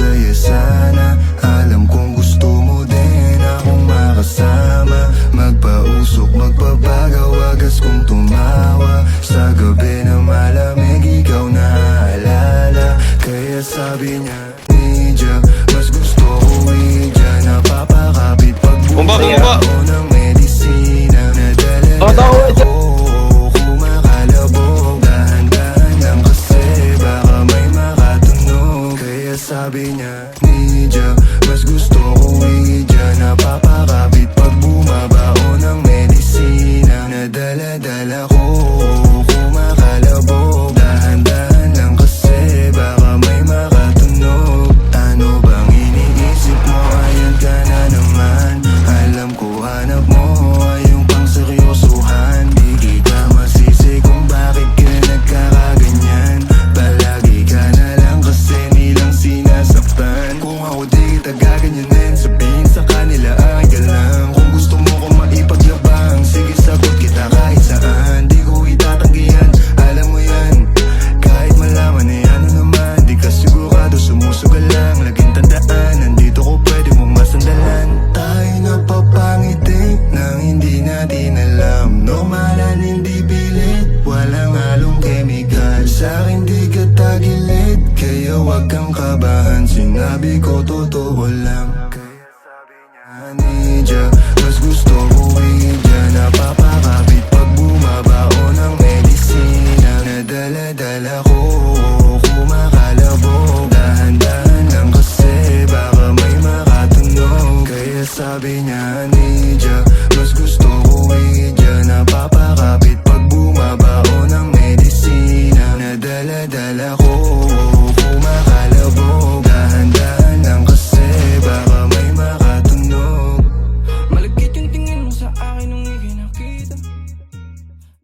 masaya sana. Alam kong gusto mo din akong makasama. Magpausok, magpapagaw, wagas kong tumawa. Sa gabi na malamig, ikaw naaalala. Kaya sabi niya, Nidya, mas gusto ko Nidya. Napapakapit pag bumaba ko ng medisina. Nadala ako, kumakalabog. Dahan-dahan lang kasi baka may makatunog. Kaya sabi niya, Nidya, mas gusto ko Nidya. Napapakapit pag bumaba ko ng medisina. Nadala-dala ko, kumakalabog. Dahan-dahan lang kasi baka may makatunog. Ano bang iniisip mo? Ayan ka na naman. Alam ko hanap mo ay yung pang seryosohan. Di kita masisi kung bakit ka nagkakaganyan. Palagi ka na lang kasi nilang sinasaktan. Kung ako di kita gaganyanin, sabihin sa kanila ay ka lang. Kung gusto mo ko maipagyabang, sige sagot kita kahit saan. Di ko itatanggihan, alam mo yan. Kahit malaman eh ano naman, di ka sigurado, sumusugal lang. Laging tandaan, nandito ko pwede mong masandalan. Tayo napapangiti nang hindi natin alam. Normalan, hindi pilit, walang halong chemical. Sa'kin di ka tagilid, kaya wag kang kabahan. Sinabi ko totoo lang. Kaya sabi niya, Nidya, mas gusto ko Nidya. Napapakapit pag bumaba ko ng medisina. Nadala-dala ko, kumakalabog. Dahan-dahan lang kasi baka may makatunog. Kaya sabi niya, Nidya, mas gusto ko Nidya. Napapakapit